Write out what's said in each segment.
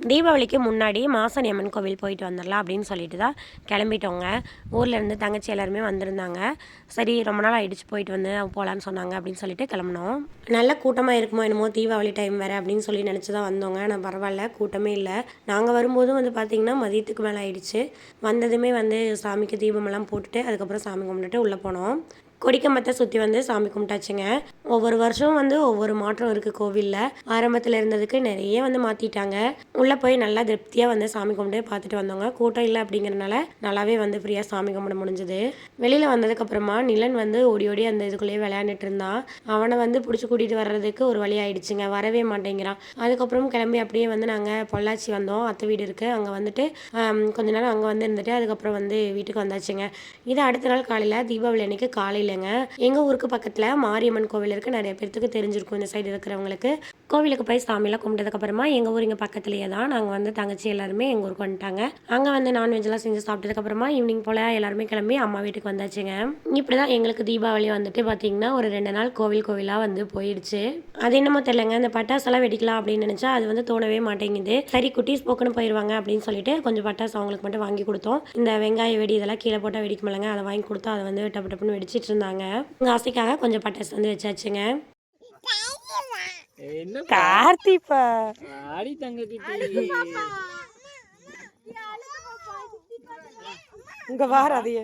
தீபாவளிக்கு முன்னாடி மாசாணி அம்மன் கோவில் போயிட்டு வந்துடலாம் அப்படின்னு சொல்லிட்டு தான் கிளம்பிட்டோங்க. ஊர்லேருந்து தங்கச்சி எல்லாருமே வந்திருந்தாங்க. சரி ரொம்ப நாள் ஆகிடுச்சு போயிட்டு வந்து போகலான்னு சொன்னாங்க அப்படின்னு சொல்லிட்டு கிளம்புனோம். நல்ல கூட்டமாக இருக்குமோ என்னமோ தீபாவளி டைம் வேறு அப்படின்னு சொல்லி நினச்சி தான் வந்தோங்க. ஆனால் பரவாயில்ல, கூட்டமே இல்லை. நாங்கள் வரும்போதும் வந்து பார்த்திங்கன்னா மதியத்துக்கு மேலே ஆகிடுச்சு. வந்ததுமே வந்து சாமிக்கு தீபமெல்லாம் போட்டுட்டு அதுக்கப்புறம் சாமி கும்பிட்டுட்டு உள்ளே போனோம். கொடிக்கம்பத்தை சுற்றி வந்து சாமி கும்பிட்டாச்சுங்க. ஒவ்வொரு வருஷம் வந்து ஒவ்வொரு மாற்றம் இருக்குது கோவிலில். ஆரம்பத்தில் இருந்ததுக்கு நிறைய வந்து மாற்றிட்டாங்க. உள்ளே போய் நல்லா திருப்தியாக வந்து சாமி கும்பிட்டு பார்த்துட்டு வந்தோங்க. கூட்டம் இல்லை அப்படிங்கிறனால நல்லாவே வந்து ஃப்ரீயாக சாமி கும்பிட முடிஞ்சுது. வெளியில் வந்ததுக்கப்புறமா நிலன் வந்து ஓடி ஓடி அந்த இதுக்குள்ளேயே விளையாண்டுட்டு இருந்தான். அவனை வந்து பிடிச்சி கூட்டிகிட்டு வர்றதுக்கு ஒரு வழி ஆயிடுச்சுங்க. வரவே மாட்டேங்கிறான். அதுக்கப்புறம் கிளம்பி அப்படியே வந்து நாங்கள் பொள்ளாச்சி வந்தோம். அத்தை வீடு இருக்குது, அங்கே வந்துட்டு கொஞ்ச நேரம் அங்கே வந்து இருந்துட்டு அதுக்கப்புறம் வந்து வீட்டுக்கு வந்தாச்சுங்க. இது அடுத்த நாள் காலையில் தீபாவளி அன்னைக்கு காலையிலங்க. எங்கள் ஊருக்கு பக்கத்தில் மாரியம்மன் கோவில் இருக்குது. நிறைய பேர்த்துக்கு தெரிஞ்சிருக்கும் இந்த சைடு இருக்கிறவங்களுக்கு. கோவிலுக்கு போய் சாமியெல்லாம் கும்பிட்டதுக்கப்புறமா எங்கள் ஊர் இங்கே பக்கத்துலேயே தான். நாங்கள் வந்து தங்கச்சி எல்லாருமே எங்கள் ஊருக்கு வந்துட்டாங்க. அங்கே வந்து நான்வெஜ்லாம் செஞ்சு சாப்பிட்டதுக்கப்புறமா ஈவினிங் போல் எல்லாருமே கிளம்பி அம்மா வீட்டுக்கு வந்தாச்சுங்க. இப்படி தான் எங்களுக்கு தீபாவளி வந்துட்டு பார்த்திங்கன்னா ஒரு 2 நாள் கோவிலாக வந்து போயிடுச்சு. அது என்னமோ தெரியலங்க, இந்த பட்டாசெல்லாம் வெடிக்கலாம் அப்படின்னு நினச்சா அது வந்து தோணவே மாட்டேங்குது. சரி குட்டீஸ் போக்குன்னு போயிடுவாங்க அப்படின்னு சொல்லிட்டு கொஞ்சம் பட்டாசு அவங்களுக்கு மட்டும் வாங்கி கொடுத்தோம். இந்த வெங்காய வெடி இதெல்லாம் கீழே போட்டால் வெடிக்குமில்லங்க, அதை வாங்கி கொடுத்தா அதை வந்து டப்பு டப்புன்னு வெடிச்சிட்டு இருந்தாங்க. உங்கள் ஆசைக்காக கொஞ்சம் பட்டாசு வந்து வச்சாச்சுங்க. கார்த்திப்பா ஆடி தங்கச்சி இங்க வார அதையே.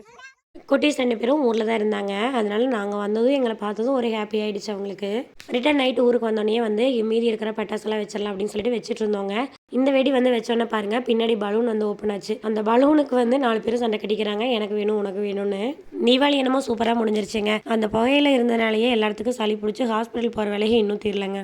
குட்டீஸ் 2 பேரும் ஊரில் தான் இருந்தாங்க. அதனால நாங்கள் வந்ததும் எங்களை பார்த்ததும் ஒரு ஹாப்பி ஆகிடுச்சு அவங்களுக்கு. ரிட்டன் நைட்டு ஊருக்கு வந்தோடனே வந்து மீதி இருக்கிற பட்டாசெல்லாம் வச்சிடலாம் அப்படின்னு சொல்லிட்டு வச்சுட்டு இருந்தோங்க. இந்த வெடி வந்து வச்சோன்னே பாருங்கள், பின்னாடி பலூன் வந்து ஓப்பன் ஆச்சு. அந்த பலூனுக்கு வந்து 4 பேரும் சண்டை கட்டிக்கிறாங்க, எனக்கு வேணும் உனக்கு வேணும்னு. தீபாவளி என்னமோ சூப்பராக முடிஞ்சிருச்சுங்க. அந்த புகையில இருந்தனாலேயே எல்லாத்துக்கும் சளி பிடிச்சி ஹாஸ்பிட்டல் போகிற வேலையை இன்னும் தீரலைங்க.